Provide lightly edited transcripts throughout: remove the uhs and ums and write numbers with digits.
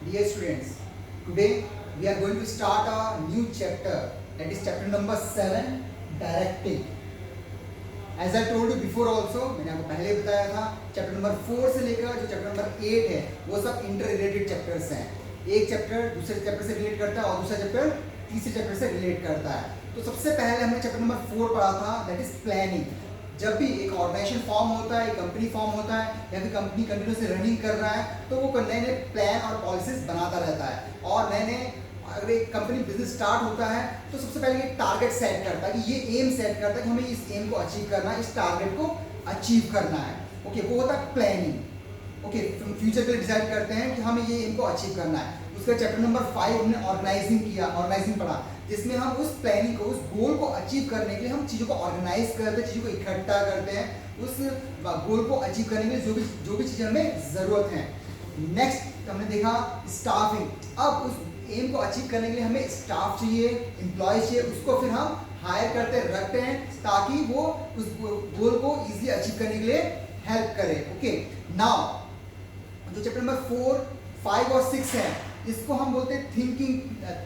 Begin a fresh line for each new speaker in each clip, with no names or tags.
Dear students, today we are going to start a new chapter, that is chapter number 7, directing. As I told you before also, मैंने आपको पहले बताया था chapter number 4 से लेकर जो चैप्टर नंबर 8 है वो सब इंटर रिलेटेड चैप्टर्स हैं. एक चैप्टर दूसरे चैप्टर से रिलेट करता है और दूसरा चैप्टर तीसरे चैप्टर से रिलेट करता है. तो सबसे पहले हमने चैप्टर नंबर 4 पढ़ा था, दैट इज प्लानिंग. जब भी एक ऑर्गेनाइजेशन फॉर्म होता है, एक कंपनी फॉर्म होता है या फिर कंपनी कंटिन्यूसली रनिंग कर रहा है तो वो नए नए प्लान और पॉलिसीज बनाता रहता है. और नए नए अगर एक कंपनी बिजनेस स्टार्ट होता है तो सबसे पहले एक टारगेट सेट करता है कि ये एम सेट करता है कि हमें इस एम को अचीव करना है, इस टारगेट को अचीव करना है. ओके, वो होता है प्लानिंग. ओके, फ्यूचर के लिए डिसाइड करते हैं कि हमें ये एम को अचीव करना है. उसका चैप्टर नंबर 5 हमने ऑर्गेनाइजिंग पढ़ा, जिसमें हम उस प्लानिंग को, उस गोल को अचीव करने के लिए हम चीज़ों को ऑर्गेनाइज करते हैं, चीज़ों को इकट्ठा करते हैं, उस गोल को अचीव करने के लिए जो भी चीज़ें हमें ज़रूरत है. नेक्स्ट हमने देखा स्टाफिंग. अब उस एम को अचीव करने के लिए हमें स्टाफ चाहिए, एम्प्लॉय चाहिए, उसको फिर हम हायर करते रखते हैं ताकि वो उस गोल को इजीली अचीव करने के लिए हेल्प करे. ओके, नाउ जो चैप्टर नंबर 4, 5 और 6 है इसको हम बोलते हैं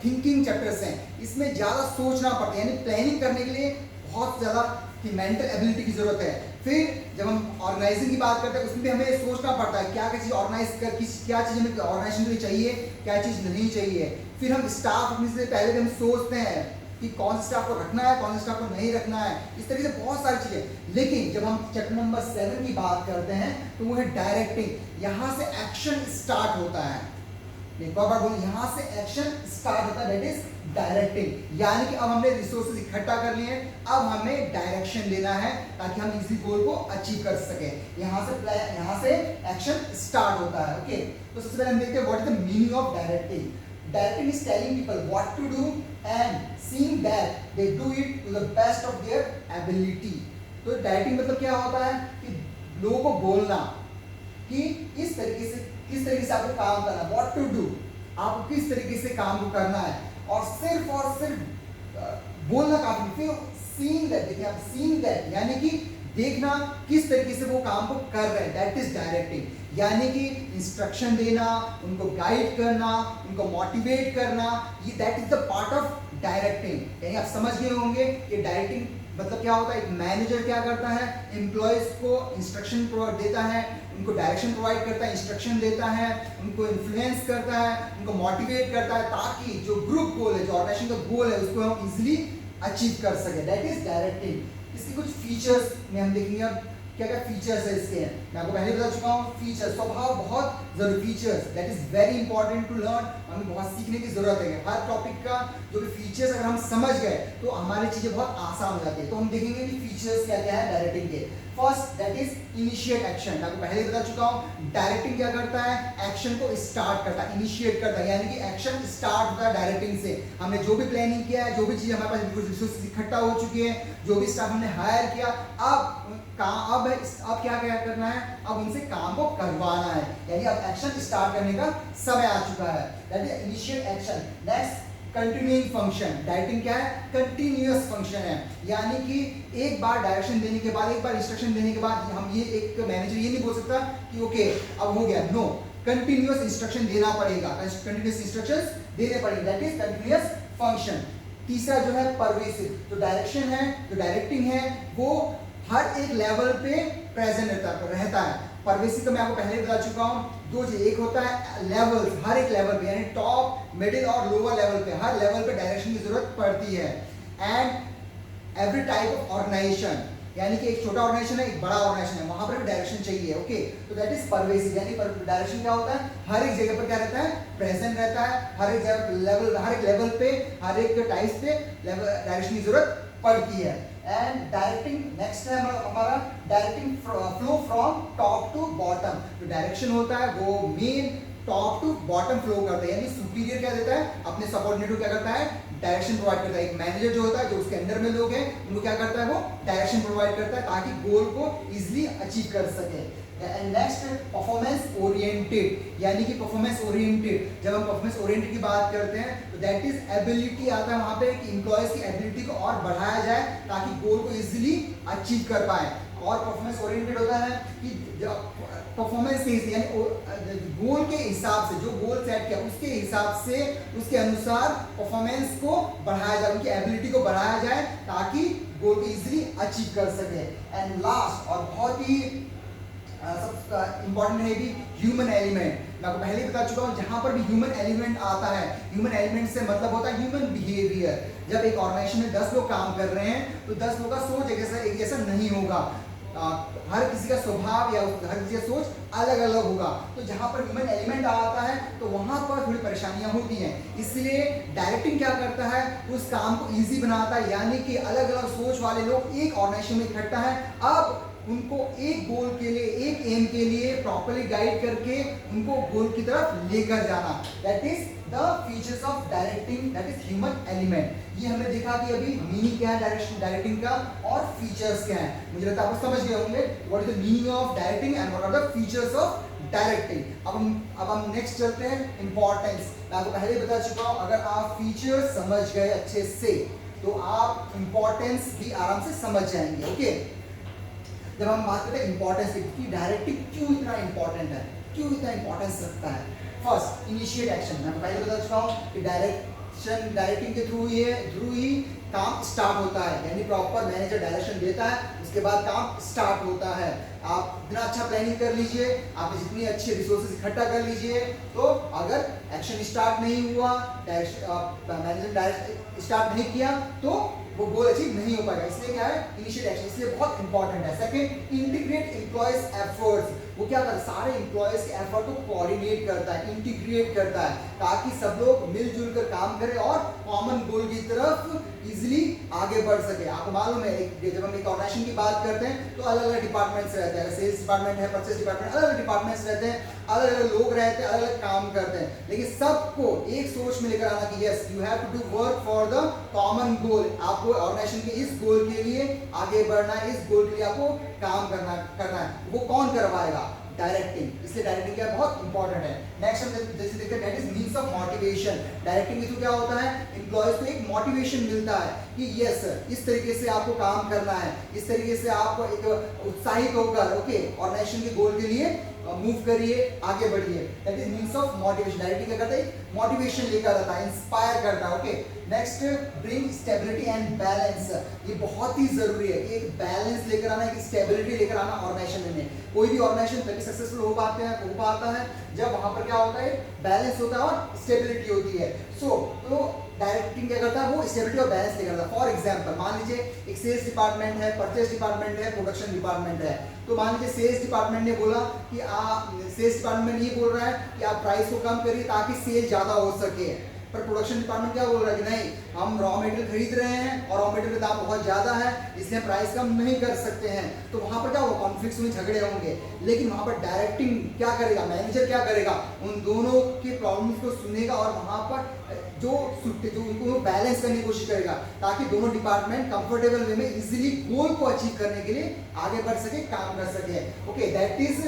थिंकिंग चैप्टर्स हैं. इसमें ज़्यादा सोचना पड़ता है, यानी प्लानिंग करने के लिए बहुत ज़्यादा मेंटल एबिलिटी की ज़रूरत है. फिर जब हम ऑर्गेनाइजिंग की बात करते हैं उसमें भी हमें सोचना पड़ता है क्या क्या चीज़ ऑर्गेनाइज कर क्या चीज़ हमें ऑर्गेनाइजेशन के लिए चाहिए, क्या चीज़ नहीं चाहिए. फिर हम स्टाफ रखने से पहले भी हम सोचते हैं कि कौन से स्टाफ को रखना है, कौन से स्टाफ को नहीं रखना है. इस तरीके से बहुत सारी चीज़ें. लेकिन जब हम चैप्टर नंबर 7 की बात करते हैं तो वो है डायरेक्टिंग. यहाँ से एक्शन स्टार्ट होता है. एक बार बोलो, यहाँ से एक्शन स्टार्ट होता है, दैट इज डायरेक्टिंग. यानी कि अब हमने रिसोर्सेज इकट्ठा कर लिए हैं, अब हमें डायरेक्शन देना है ताकि हम इसी गोल को अचीव कर सके. यहाँ से एक्शन स्टार्ट होता है. ओके, तो सबसे पहले हम देखते हैं what is the meaning of directing. Directing is telling people what to do and seeing that they do it to the best of their ability. तो डायरेक्टिंग मतलब क्या होता है कि लोगों को बोलना कि किस तरीके से आपको काम करना है, व्हाट टू डू, आपको किस तरीके से काम को करना है. और सिर्फ बोलना काफी. फिर सीइंग दैट, देखिए आप सीइंग दैट यानी कि देखना किस तरीके से वो काम को कर रहे हैं, दैट इज डायरेक्टिंग. यानी कि इंस्ट्रक्शन देना, उनको गाइड करना, उनको मोटिवेट करना, ये that is the part of directing. यानी आप समझ गए होंगे कि डायरेक्टिंग मतलब क्या होता है. एक मैनेजर क्या करता है, एम्प्लॉयज को इंस्ट्रक्शन देता है, उनको डायरेक्शन प्रोवाइड करता है, इंस्ट्रक्शन देता है, उनको इन्फ्लुएंस करता है, उनको मोटिवेट करता है ताकि जो ग्रुप गोल है, जो ऑर्गेनाइजेशन का गोल है उसको हम इजीली अचीव कर सके. That is directing. इसके कुछ फीचर्स में हम देखेंगे अब क्या क्या फीचर्स है इसके. मैं आपको पहले बता चुका हूँ फीचर्स, स्वभाव बहुत जरूरी. Features that is very important to learn. हमें बहुत सीखने की जरूरत है. हर टॉपिक का जो भी फीचर्स अगर हम समझ गए तो हमारी चीजें बहुत आसान हो जाती है. तो हम देखेंगे कि फीचर्स क्या क्या है डायरेक्टिंग के. First that is initiate action. मैं आपको पहले बता चुका हूँ डायरेक्टिंग क्या करता है, एक्शन को स्टार्ट करता है, इनिशिएट करता है. यानी कि एक्शन स्टार्ट होता है डायरेक्टिंग से. हमने जो भी प्लानिंग किया है, जो भी चीज हमारे पास रिसोर्सेज इकट्ठा हो चुकी है, जो भी स्टाफ हमने हायर किया, अब क्या करना है, अब उनसे काम को करवाना है. यानी अब एक्शन स्टार्ट करने का समय आ चुका है. That is initiate action. Next continuing function. Directing क्या है, कंटिन्यूअस फंक्शन है. यानी कि एक बार डायरेक्शन देने के बाद, एक बार इंस्ट्रक्शन देने के बाद हम ये एक मैनेजर ये नहीं बोल सकता कि ओके अब हो गया. नो, कंटिन्यूअस इंस्ट्रक्शन देना पड़ेगा, कंटिन्यूअस इंस्ट्रक्शंस देने पड़ेंगे. That is continuous function. तीसरा जो है परवेसिव. जो डायरेक्शन है, जो डायरेक्टिंग है, वो हर एक लेवल पे प्रेजेंट रहता है. परवेसिव तो मैं आपको पहले बता चुका हूँ. दो चीज, एक होता है लेवल, हर एक लेवल पे यानी टॉप, मिडिल और लोअर लेवल पे, हर लेवल पे डायरेक्शन की जरूरत पड़ती है. And every type of organisation, यानी कि एक छोटा ऑर्गेनाइजेशन है, एक बड़ा ऑर्गेनाइजेशन है, वहां पर भी डायरेक्शन चाहिए. ओके, तो दैट इज परवेसिव. यानी डायरेक्शन क्या होता है, हर एक जगह पर क्या रहता है, प्रेजेंट रहता है. हर एक लेवल, हर एक लेवल पे, हर एक टाइप पे डायरेक्शन की जरूरत पड़ती है. एंड डायरेक्टिंग नेक्स्ट है हमारा directing flow from top to bottom. जो डायरेक्शन होता है वो main top to bottom flow करता है. यानी सुपीरियर क्या देता है, अपने सबऑर्डिनेट को क्या करता है, डायरेक्शन प्रोवाइड करता है. एक मैनेजर जो होता है, जो उसके अंडर में लोग हैं, उनको क्या करता है, वो डायरेक्शन प्रोवाइड करता है ताकि गोल को इजीली अचीव कर सके. And next performance oriented. यानी कि परफॉर्मेंस ओरिएंटेड, जब हम परफॉर्मेंस ओरिएंटेड की बात करते हैं तो दैट इज एबिलिटी आता है वहां पे कि एम्प्लॉयज की एबिलिटी को और बढ़ाया जाए ताकि गोल को इजीली अचीव कर पाए. और परफॉर्मेंस ओरिएंटेड होता है कि परफॉर्मेंस के यानी गोल के हिसाब से, जो गोल सेट किया उसके हिसाब से, उसके अनुसार परफॉर्मेंस को बढ़ाया जाए, उनकी एबिलिटी को बढ़ाया जाए ताकि गोल को इजीली अचीव कर सके। एंड लास्ट और बहुत ही इंपॉर्टेंट है भी ह्यूमन एलिमेंट। मैं आपको पहले ही बता चुका हूँ, जहां पर भी ह्यूमन एलिमेंट आता है, ह्यूमन एलिमेंट से मतलब होता है ह्यूमन बिहेवियर। जब एक ऑर्गेनाइजेशन में 10 लोग काम कर रहे हैं तो 10 लोगों का सोच एक जैसा नहीं होगा, हर किसी का स्वभाव या हर किसी का सोच अलग अलग होगा। तो जहां पर ह्यूमन एलिमेंट आता है तो वहां पर थोड़ी परेशानियां होती हैं। इसलिए डायरेक्टिंग क्या करता है, उस काम को इजी बनाता है, यानी कि अलग अलग सोच वाले लोग एक ऑर्गेनाइजेशन में इकट्ठा है। अब उनको एक गोल के लिए, एक एम के लिए प्रॉपर्ली गाइड करके उनको गोल की तरफ लेकर जाना, that is the features of directing, that is human element. ये हमने देखा कि अभी मीनिंग क्या है डायरेक्टिंग का और फीचर्स क्या है। मुझे लगता है आप समझ गए होंगे what is the meaning of directing and what are the features of directing. अब हम नेक्स्ट चलते हैं इंपॉर्टेंस। मैं आपको पहले बता चुका हूं, अगर आप फीचर्स समझ गए अच्छे से तो आप इंपॉर्टेंस भी आराम से समझ जाएंगे। ओके, जब हम बात करते हैं इंपॉर्टेंस की, डायरेक्टिंग क्यों इतना इंपॉर्टेंट है, क्यों इतना इंपॉर्टेंस रखता है। First, initiate action. मैं पहले बता चुका हूँ कि डायरेक्टिंग के थ्रू ही काम स्टार्ट होता है, यानी प्रॉपर मैनेजर डायरेक्शन देता है, उसके बाद काम स्टार्ट होता है। आप इतना अच्छा प्लानिंग कर लीजिए, आपने जितनी अच्छी रिसोर्सेज इकट्ठा कर लीजिए, तो अगर एक्शन स्टार्ट नहीं हुआ, मैनेजर डायरेक्ट स्टार्ट नहीं किया तो वो गोल अचीव नहीं हो पाएगा। इसलिए क्या है, इनिशिएट एक्शन, इसलिए बहुत इंपॉर्टेंट है। Second, integrate employees efforts. वो क्या करता है, सारे एम्प्लॉयज के एफर्ट को कोऑर्डिनेट करता है, इंटीग्रेट करता है, ताकि सब लोग मिलजुल कर काम करें और कॉमन गोल की तरफ इजीली आगे बढ़ सके। आपको मालूम है, जब हम एक ऑर्गेनाइजेशन की बात करते हैं तो अलग अलग डिपार्टमेंट्स रहते हैं, सेल्स डिपार्टमेंट है, परचेस डिपार्टमेंट, अलग अलग डिपार्टमेंट्स रहते हैं, अलग अलग लोग रहते हैं, अलग अलग काम करते हैं, लेकिन सबको एक सोच में लेकर आना कि yes, you have to do work for the common goal. आपको ऑर्गेनाइजेशन के इस गोल के लिए आगे बढ़ना है, इस गोल के लिए आपको काम करना है। वो कौन करवाएगा, डायरेक्टिंग। इसलिए डायरेक्टिंग क्या बहुत इंपॉर्टेंट है। नेक्स्ट हम जैसे देखते हैं, that is means of motivation. Directing के थ्रू क्या होता है, एम्प्लॉयज को एक मोटिवेशन मिलता है कि यस, इस तरीके से आपको काम करना है, इस तरीके से आपको एक उत्साहित होकर ओके ऑर्गेनाइजेशन के गोल के लिए मूव करिए, आगे बढ़िए। That is means of motivation. Directing क्या करता है, मोटिवेशन लेकर आता है, इंस्पायर करता है। Okay, next, bring stability and balance. ये बहुत ही जरूरी है, एक बैलेंस लेकर आना, एक स्टेबिलिटी लेकर आना ऑर्गेनाइजेशन में। कोई भी ऑर्गेनाइजेशन तभी सक्सेसफुल हो पाता है जब वहां पर क्या होता है, बैलेंस होता है और स्टेबिलिटी होती है। तो डायरेक्टिंग क्या करता है, वो स्टेबिलिटी और बैलेंस लेकर आता है। फॉर एग्जांपल, मान लीजिए एक सेल्स डिपार्टमेंट है, परचेस डिपार्टमेंट है, प्रोडक्शन डिपार्टमेंट है। तो मान लीजिए सेल्स डिपार्टमेंट ने बोला कि सेल्स डिपार्टमेंट ये बोल रहा है कि आप प्राइस को कम करिए ताकि सेल ज्यादा हो सके, पर प्रोडक्शन डिपार्टमेंट क्या बोल रहा है कि नहीं, हम रॉ मटेरियल खरीद रहे हैं और रॉ मटेरियल का दाम बहुत ज्यादा है, इसलिए प्राइस कम नहीं कर सकते हैं। तो वहां पर क्या होगा, कॉन्फ्लिक्ट्स में झगड़े होंगे। लेकिन वहां पर डायरेक्टिंग क्या करेगा, मैनेजर क्या करेगा, उन दोनों के प्रॉब्लम्स को सुनेगा और वहां पर जो उनको बैलेंस करने की कोशिश करेगा, ताकि दोनों डिपार्टमेंट कंफर्टेबल वे में इजीली गोल को अचीव करने के लिए आगे बढ़ सके, काम कर सके। Okay, that is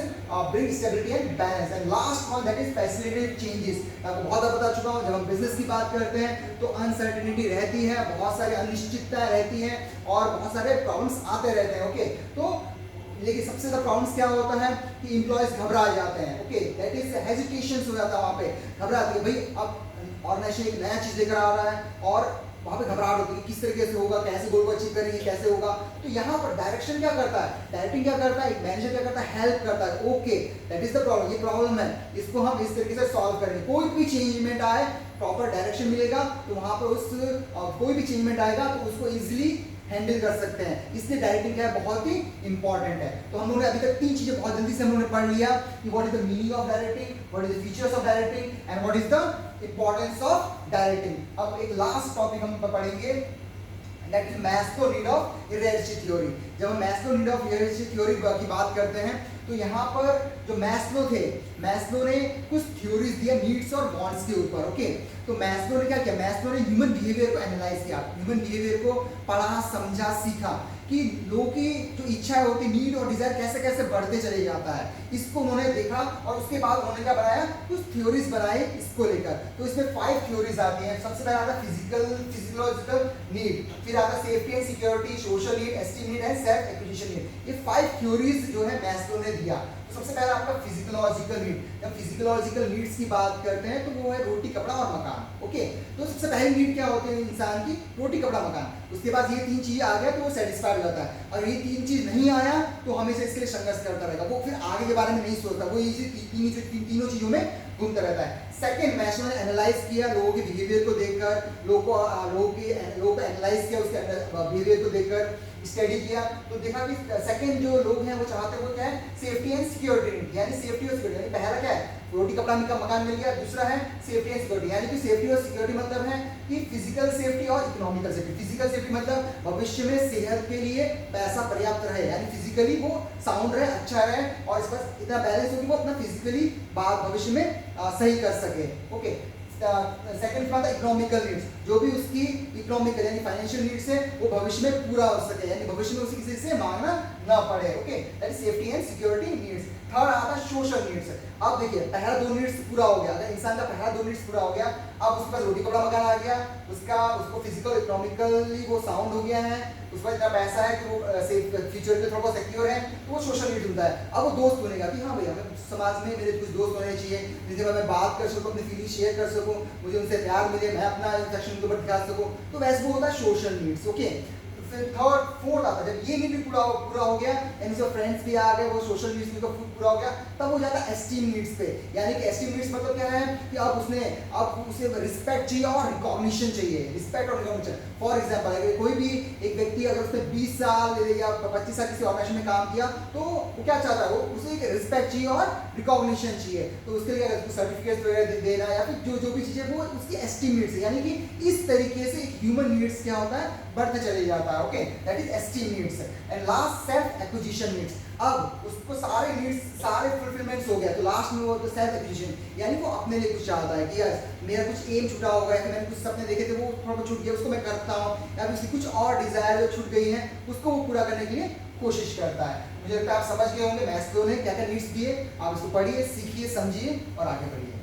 bring stability and balance. And last one, that is facilitate changes. आपको बहुत बता चुका हूं, जब हम बिजनेस की बात करते हैं तो अनसर्टेनिटी रहती है, बहुत सारी अनिश्चितता रहती है और बहुत सारे प्रॉब्लम्स आते रहते हैं। ओके, तो लेकिन सबसे ज्यादा प्रॉब्लम्स क्या होता है कि एम्प्लॉयज घबरा जाते हैं। ओके, दैट इज हेजिटेशन हो जाता है, वहां पे घबराते हैं, भाई अब ऑर्गेनाइजेशन एक नया चीज लेकर आ रहा है और वहां पे घबराहट होती है कि किस तरीके से होगा, कैसे गोल को अचीव करेंगे, कैसे होगा। तो यहाँ पर डायरेक्शन क्या करता है, डायरेक्टिंग क्या करता है, एक मैनेजर क्या करता है, हेल्प करता है। Okay, that is the problem, ये प्रॉब्लम है, इसको हम इस तरीके से सॉल्व करेंगे। कोई भी चेंजमेंट आए, प्रॉपर डायरेक्शन मिलेगा तो वहां पर कोई भी चेंजमेंट आएगा तो उसको इजिली हैंडल कर सकते हैं। इसलिए डायरेक्टिंग क्या है, बहुत ही इंपॉर्टेंट है। तो हम लोगों ने अभी तक 3 चीजें बहुत जल्दी से हम लोगों ने पढ़ लिया कि what is the meaning of directing, what is the features of directing and what is the importance of directing. अब एक लास्ट टॉपिक हम पढ़ेंगे, that is Maslow need of hierarchy theory. जब हम Maslow need of hierarchy theory की बात करते हैं तो यहाँ पर जो मैस्लो थे, मैस्लो ने कुछ थ्योरीज दिया नीड्स और वांट्स के ऊपर। ओके, तो मैस्लो ने क्या किया, मैस्लो ने ह्यूमन बिहेवियर को एनालाइज किया, ह्यूमन बिहेवियर को पढ़ा, समझा, सीखा कि लोगों की जो इच्छाएं होती, नीड और डिजायर कैसे कैसे बढ़ते चले जाता है, इसको उन्होंने देखा और उसके बाद उन्होंने क्या बनाया, कुछ थ्योरीज बनाई इसको लेकर। तो इसमें 5 थ्योरीज आती हैं। सबसे पहले आता है फिजियोलॉजिकल नीड, फिर आता है safety and security, social need, esteem need and self acquisition need. ये 5 थ्योरीज जो है मैस्लो ने दिया। तो सबसे पहले आपका फिजियोलॉजिकल नीड, जब फिजियोलॉजिकल नीड्स की बात करते हैं तो वो है रोटी कपड़ा और मकान। ओके, तो सबसे पहली नीड क्या होती है इंसान की? रोटी कपड़ा मकान। उसके बाद ये 3 चीज आ गया तो वो सेटिस्फाइड हो जाता है। अगर ये 3 चीज नहीं आया तो हमेशा इसके लिए संघर्ष करता रहेगा, वो फिर आगे के बारे में नहीं सोचता, वो ये तीनों चीजों में घूमता रहता है। सेकंड, मैंने एनालाइज किया लोगों के बिहेवियर को देखकर, लोगों को एनालाइज किया, उसके बिहेवियर को देखकर स्टडी किया, तो देखा कि सेकंड जो लोग हैं वो चाहते हैं वो क्या है? सेफ्टी एंड सिक्योरिटी, यानी सेफ्टी और सिक्योरिटी। यानी पहला क्या है? रोटी कपड़ा का मकान मिल गया। दूसरा है सेफ्टी एंड सिक्योरिटी, यानी कि सेफ्टी और सिक्योरिटी मतलब है कि फिजिकल सेफ्टी और इकोनॉमिकल सेफ्टी। फिजिकल सेफ्टी मतलब भविष्य में सेहत के लिए पैसा पर्याप्त रहे, यानी फिजिकली वो साउंड रहे, अच्छा रहे और इस पर इतना बैलेंस हो कि वो अपना फिजिकली भविष्य में सही कर सके। ओके, सेकंड था इकोनॉमिकल नीड्स, जो भी उसकी इकोनॉमिकल यानी फाइनेंशियल नीड्स है वो भविष्य में पूरा हो सके, यानी भविष्य में उसे किसी से मांगना ना पड़े। Okay, that is safety and security needs. Third आता है सोशल नीड्स। अब देखिए पहला 2 नीड्स पूरा हो गया, अगर इंसान का पहला 2 नीड्स पूरा हो गया, अब उसके पास रोटी कपड़ा मकान आ गया, उसको फिजिकल इकोनॉमिकली वो साउंड हो गया है, उसके पास इतना पैसा है कि वो फ्यूचर में थोड़ा बहुत सिक्योर है, तो वो सोशल नीड्स होता है। अब वो दोस्त बनेगा कि हाँ भैया मैं समाज में मेरे कुछ दोस्त होने चाहिए जिनसे मैं बात कर सकूँ, अपनी फीलिंग शेयर कर सकूँ, मुझे उनसे प्यार मिले, मैं अपना इंस्ट्रक्शन के ऊपर दिखा सकूँ, तो वैसे वो होता है सोशल नीड्स। ओके, फिर थर्ड फोर्थ आता है, जब ये नीड भी पूरा हो गया, यानी जो फ्रेंड्स भी आ गए, वो सोशल नीड्स भी पूरा हो गया, तब हो जाता है एस्टीम नीड्स पे। यानी कि एस्टीम नीड्स मतलब क्या है कि अब उसे रिस्पेक्ट चाहिए और रिकॉग्निशन चाहिए, रिस्पेक्ट और रिकॉग्निशन। फॉर एग्जांपल अगर कोई भी एक व्यक्ति अगर उसने 20 साल या 25 साल किसी ऑर्गेनाइजेशन में काम किया, तो वो क्या चाहता है? वो उसे एक रिस्पेक्ट चाहिए और रिकॉग्निशन चाहिए, तो उसके लिए उसको सर्टिफिकेट वगैरह देना या फिर जो भी चीजें वो उसकी एस्टीम नीड्स है। यानी कि इस तरीके से एक ह्यूमन नीड्स क्या होता है? बढ़ते चले जाता है। Okay, that is esteem needs. And last self acquisition needs. अब उसको सारे नीड्स सारे फुलफिलमेंट्स हो गया, तो लास्ट में वो तो सेल्फ एक्विजिशन, यानी वो अपने लिए कुछ चाहता है कि यार मेरा कुछ एम छूटा होगा या मैंने कुछ सपने देखे थे वो थोड़ा छूट गया, उसको मैं करता हूँ, या फिर उसकी कुछ और डिजायर जो छूट गई है उसको वो पूरा करने के लिए कोशिश करता है। मुझे लगता है आप समझ गए होंगे मैथ्स ने क्या क्या नीड्स दिए। आप इसको पढ़िए, सीखिए, समझिए और आगे बढ़िए।